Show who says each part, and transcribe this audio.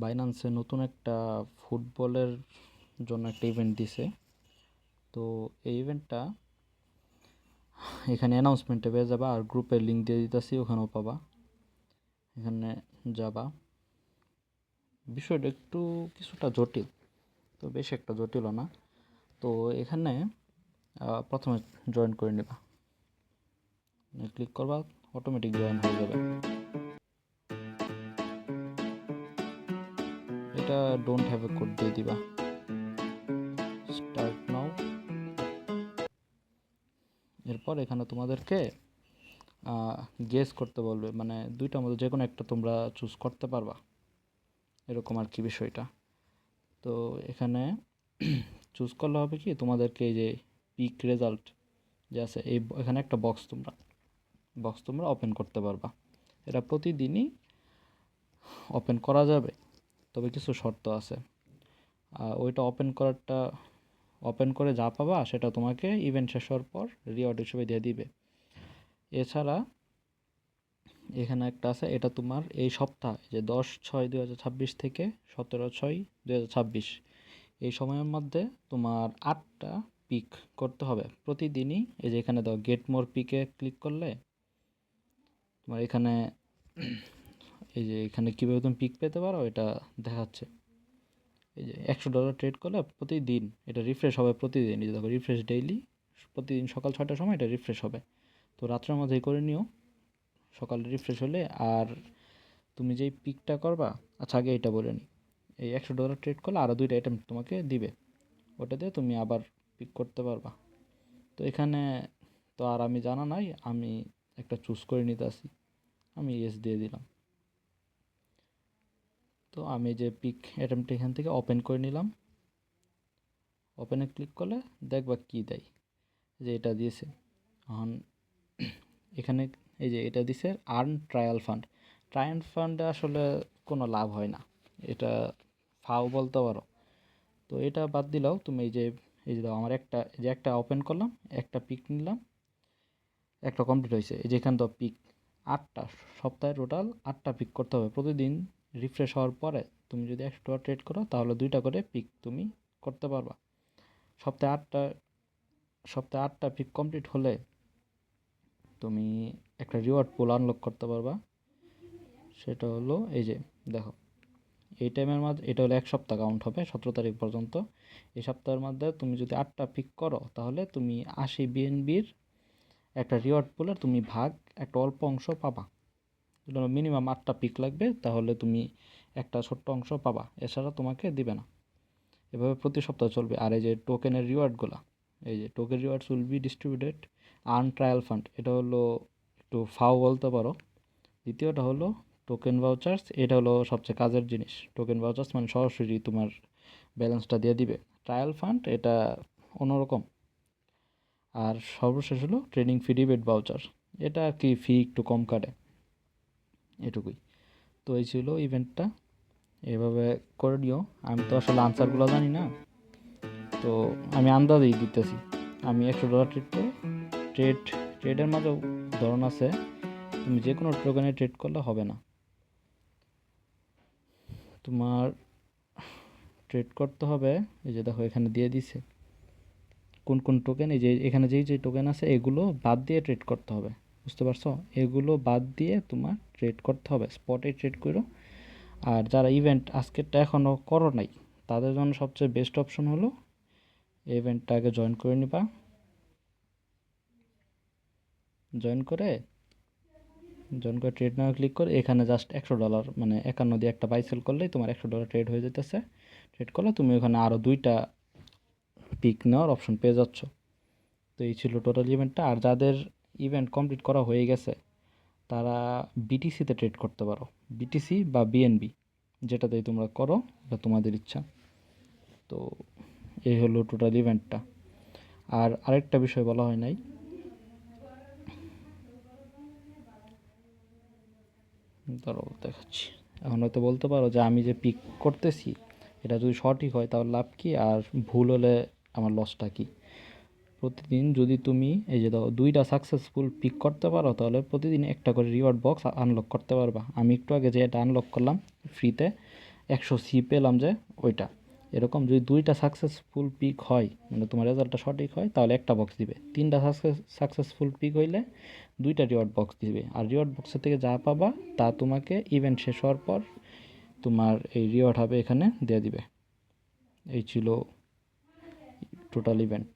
Speaker 1: বাইন্যান্সে নতুন একটা ফুটবলের জন্য একটা ইভেন্ট দিছে। তো এই ইভেন্টটা এখানে অ্যানাউন্সমেন্টে পেয়ে যাবা, আর গ্রুপের লিঙ্ক দিয়ে দিতেছি, ওখানেও পাবা। এখানে যাবা। বিষয়টা একটু কিছুটা জটিল, তো বেশ একটা জটিলও না। তো এখানে প্রথমে জয়েন করে নেবা, ক্লিক করবা, অটোমেটিক জয়েন হয়ে যাবে। এটা ডোন্ট হ্যাভ এ কোড দিয়ে দিবা, স্টার্ট নাও। এরপর এখানে তোমাদেরকে গেস করতে বলবে, মানে দুইটার মধ্যে যে কোনো একটা তোমরা চুজ করতে পারবা, এরকম আর কি বিষয়টা। তো এখানে চুজ করলে হবে কি, তোমাদেরকে এই যে পিক রেজাল্ট যে আছে, এখানে একটা বক্স তোমরা ওপেন করতে পারবা। এটা প্রতিদিনই ওপেন করা যাবে, তবে কিছু শর্ত আছে। ওইটা ওপেন করে যা পাবা সেটা তোমাকে ইভেন্ট শেষ হওয়ার পর রিওয়ার্ড হিসেবে দিয়ে দিবে। এছাড়া এখানে একটা আছে, এটা তোমার এই সপ্তাহ যে 10/6/2026 থেকে 17/6/2026 এই সময়ের মধ্যে তোমার 8টা পিক করতে হবে প্রতিদিনই। এই যে এখানে দাও গেট মোর পিকে ক্লিক করলে তোমার এখানে এই যে এখানে কীভাবে তুমি পিক পেতে পারো এটা দেখাচ্ছে। এই যে $100 ট্রেড করলে প্রতিদিন এটা রিফ্রেশ হবে, প্রতিদিন এই যে দেখো রিফ্রেশ ডেইলি, প্রতিদিন সকাল 6টার সময় এটা রিফ্রেশ হবে। তো রাত্রের মধ্যেই করে নিও, সকালে রিফ্রেশ হলে। আর তুমি যেই পিকটা করবা, আচ্ছা আগে এটা বলে নিই, এই $100 ট্রেড করলে আরও 2টা আইটেম তোমাকে দিবে, ওটা দিয়ে তুমি আবার পিক করতে পারবা। তো এখানে তো আর আমি জানা নাই, আমি একটা চুজ করে নিতে আসি, আমি ইয়েস দিয়ে দিলাম। তো আমি যে পিক আইটেমটা এখান থেকে ওপেন করে নিলাম, ওপেনে ক্লিক করলে দেখবা কি দেয়, যে এটা দিয়েছে। এখন এখানে এই যে এটা দিছে আর্ন ট্রায়াল ফান্ড। ট্রায়াল ফান্ডে আসলে কোনো লাভ হয় না, এটা ফাও বলতে পারো। তো এটা বাদ দিলেও তুমি এই যে দাও, আমার একটা ওপেন করলাম, একটা পিক নিলাম, একটা কমপ্লিট হয়েছে। এই যে এখানে দাও পিক 8টা, সপ্তাহে টোটাল 8টা পিক করতে হবে প্রতিদিন। রিফ্রেশ হওয়ার পরে তুমি যদি $100 ট্রেড করো তাহলে 2টা করে পিক তুমি করতে পারবা। সপ্তাহে 8টা সপ্তাহে 8টা পিক কমপ্লিট হলে তুমি একটা রিওয়ার্ড পুল আনলক করতে পারবা। সেটা হলো এই যে দেখো, এই টাইমের মধ্যে এটা হলো 1 সপ্তাহ কাউন্ট হবে 17 তারিখ পর্যন্ত। এই সপ্তাহের মধ্যে তুমি যদি 8টা পিক করো তাহলে তুমি 80 বিএনবির একটা রিওয়ার্ড পুলের তুমি একটা অল্প অংশ পাবা। মিনিমাম 8টা পিক লাগবে, তাহলে তুমি একটা ছোট্ট অংশ পাবা, এছাড়া তোমাকে দিবে না। এভাবে প্রতি সপ্তাহ চলবে। আর এই যে টোকেনের রিওয়ার্ডগুলো, এই যে token rewards will be distributed earn trial fund, এটা হলো একটু ফাও বলতে পারো। দ্বিতীয়টা হলো টোকেন ভাউচার্স, এটা হলো সবচেয়ে কাজের জিনিস। টোকেন ভাউচার্স মানে সরাসরি তোমার ব্যালেন্সটা দিয়ে দিবে। ট্রায়াল ফান্ড এটা অন্যরকম। আর সর্বশেষ হলো ট্রেডিং ফি রিবেট ভাউচার, এটা আর কি ফি একটু কম কাটে, এটুকুই। তো এই ছিল ইভেন্টটা, এভাবে করে নিও। আমি তো আসলে আনসারগুলো জানি না, তো আমি আন্দাজেই দিতেছি। আমি $100 ট্রেড করে ট্রেডের মাঝেও ধরন আছে, তুমি যে কোনো টোকেনে ট্রেড করলে হবে না। তোমার ট্রেড করতে হবে, এই যে দেখো এখানে দিয়ে দিছে কোন কোন টোকেন। এই যে এখানে যে টোকেন আছে এগুলো বাদ দিয়ে ট্রেড করতে হবে, বুঝতে পারছো? এগুলো বাদ দিয়ে তোমার ট্রেড করতে হবে, স্পটে ট্রেড করো। আর যারা ইভেন্ট আজকেরটা এখনও করো নাই, তাদের জন্য সবচেয়ে বেস্ট অপশন হলো ইভেন্টটা আগে জয়েন করে নিবা। জয়েন করে ট্রেড নাও ক্লিক করে এখানে জাস্ট $100 মানে 51 দিয়ে একটা বাই সেল করলেই তোমার $100 ট্রেড হয়ে যেতেছে। ট্রেড করলে তুমি ওখানে আরও 2টা পিক নেওয়ার অপশন পেয়ে যাচ্ছ। তো এই ছিল টোটাল ইভেন্টটা। আর যাদের ইভেন্ট কমপ্লিট করা হয়ে গেছে তারা বিটিসিতে ট্রেড করতে পারো, বিটিসি বা বিএনবি, যেটাতেই তোমরা করো, এটা তোমাদের ইচ্ছা। তো এই হলো টোটাল ইভেন্টটা। আর আরেকটা বিষয় বলা হয় নাই, দাঁড়াও দেখাচ্ছি। এখন হয়তো বলতে পারো যে আমি যে পিক করতেছি এটা যদি সঠিক হয় তাহলে লাভ কি, আর ভুল হলে আমার লসটা কি। প্রতিদিন যদি তুমি এই যে দাও 2টা সাকসেসফুল পিক করতে পারো তাহলে প্রতিদিন একটা করে রিওয়ার্ড বক্স আনলক করতে পারবা। আমি একটু আগে যে এটা আনলক করলাম ফ্রিতে, 100 সি পেলাম যে ওইটা। এরকম যদি 2টা সাকসেসফুল পিক হয়, মানে তোমার রেজাল্টটা সঠিক হয়, তাহলে একটা বক্স দিবে। 3টা সাকসেসফুল পিক হইলে 2টা রিওয়ার্ড বক্স দিবে। আর রিওয়ার্ড বক্সের থেকে যা পাবা তা তোমাকে ইভেন্ট শেষ হওয়ার পর তোমার এই রিওয়ার্ড হবে এখানে দিয়ে দিবে। এই ছিল টোটাল ইভেন্ট।